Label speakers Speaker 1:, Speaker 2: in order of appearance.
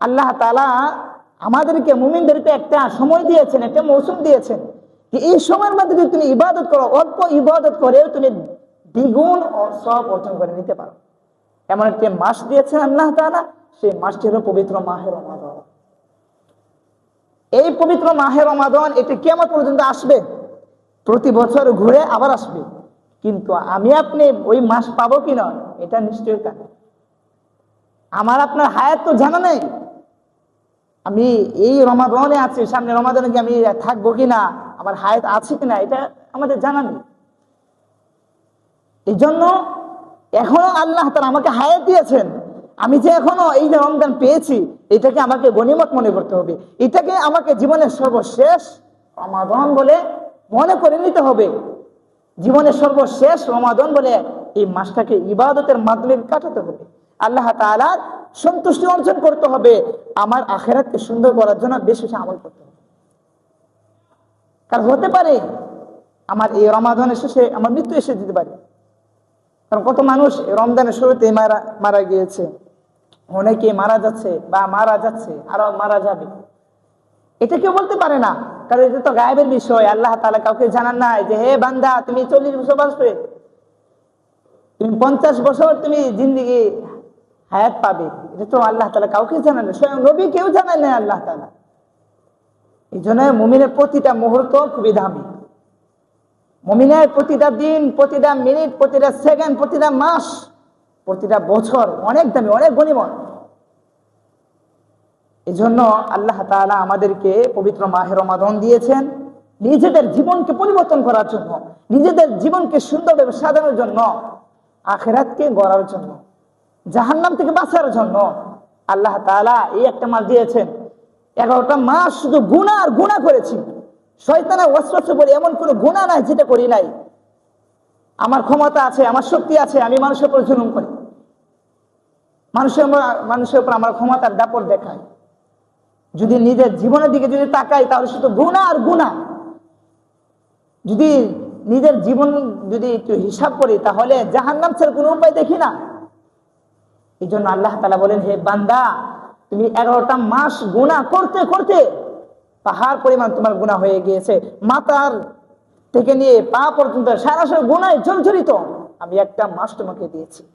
Speaker 1: আল্লাহ তাআলা আমাদেরকে মুমিনদেরকে একটা সময় দিয়েছেন, একটা মৌসুম দিয়েছেন যে এই সময়ের মধ্যে যদি তুমি ইবাদত করো, অল্প ইবাদত করে তুমি দ্বিগুণ সওয়াব অর্জন করে নিতে পারো। এমন একটা মাস দিয়েছেন আল্লাহ তাআলা, সেই মাসটি হলো পবিত্র মাহে রমাদান। এই পবিত্র মাহে রমাদান এটি কিয়ামত পর্যন্ত আসবে, প্রতি বছর ঘুরে আবার আসবে, কিন্তু আমি আপনি ওই মাস পাবো কিনা এটা নিশ্চয়ই জানি। আমার আপনার হায়াত তো জানা নেই, আমি এই রমাদানে আছি, সামনে রমাদানে কি আমি থাকবো কিনা, আমার হায়াত আছে কিনা এটা আমাদের জানা নেই। এই জন্য এখনো আল্লাহ তাআলা আমাকে হায়াত দিয়েছেন, আমি যে এখনো এই যে রমজান পেয়েছি এটাকে আমাকে গনিমত মনে করতে হবে, এটাকে আমাকে জীবনের সর্বশেষ রমাদান বলে মনে করে নিতে হবে। জীবনের সর্বশেষ রমাদান বলে এই মাসটাকে ইবাদতের মাধ্যমে কাটাতে হবে, আল্লাহ তাআলার সন্তুষ্টি অর্জন করতে হবে, আমার আখিরাতকে সুন্দর করার জন্য বেশি বেশি আমল করতে হবে। কারণ হতে পারে আমার এই রমাদানের শেষে আমার মৃত্যু এসে যেতে পারে, কারণ কত মানুষ রমজানের শুরুতে মারা গিয়েছে, অনেকে মারা যাচ্ছে বা মারা যাচ্ছে, আরো মারা যাবে, এটা কেউ বলতে পারে না, কারণ এটা তো গায়েবের বিষয়। আল্লাহ তাআলা কাউকে জানান নাই যে হে বান্দা তুমি 40 বছর বাঁচবে, তুমি 50 বছর তুমি জিন্দেগি হায়াত পাবে, এটা তো আল্লাহ তাআলা কাউকে জানান না, স্বয়ং নবী কেউ জানান না আল্লাহ তাআলা। এই জন্য মুমিনের প্রতিটা মুহূর্ত খুবই দামি, মুমিনের প্রতিটা দিন, প্রতিটা মিনিট, প্রতিটা সেকেন্ড, প্রতিটা মাস, প্রতিটা বছর অনেক দামি, অনেক গনিমত। এই জন্য আল্লাহ তাআলা আমাদেরকে পবিত্র মাহে রমাদান দিয়েছেন নিজেদের জীবনকে পরিবর্তন করার জন্য, নিজেদের জীবনকে সুন্দরভাবে সাজানোর জন্য, আখিরাতকে গড়ার জন্য, জাহান্নাম থেকে বাঁচার জন্য। আল্লাহ তাআলা এই একটা মাস দিয়েছেন, 11টা মাস শুধু গুনাহ আর গুনাহ করেছি, শয়তানের ওয়াসওয়াসা বলে এমন কোনো গুনাহ নাই যেটা করি নাই। আমার ক্ষমতা আছে, আমার শক্তি আছে, আমি মানুষের উপর জুলুম করি, মানুষের উপর আমার ক্ষমতার দাপট দেখাই। যদি নিজের জীবনের দিকে যদি তাকাই তাহলে শুধু গুনাহ আর গুনাহ। যদি নিজের জীবন যদি একটু হিসাব করি তাহলে জাহান্নাম ছাড়া কোনো উপায় দেখি না। এই জন্য আল্লাহ তাআলা বলেন হে বান্দা তুমি 11টা মাস গুনাহ করতে করতে পাহাড় পরিমাণ তোমার গুনাহ হয়ে গিয়েছে, মাথার থেকে নিয়ে পা পর্যন্ত সারা গুনাহে জর্জরিত, আমি একটা মাস তোমাকে দিয়েছি।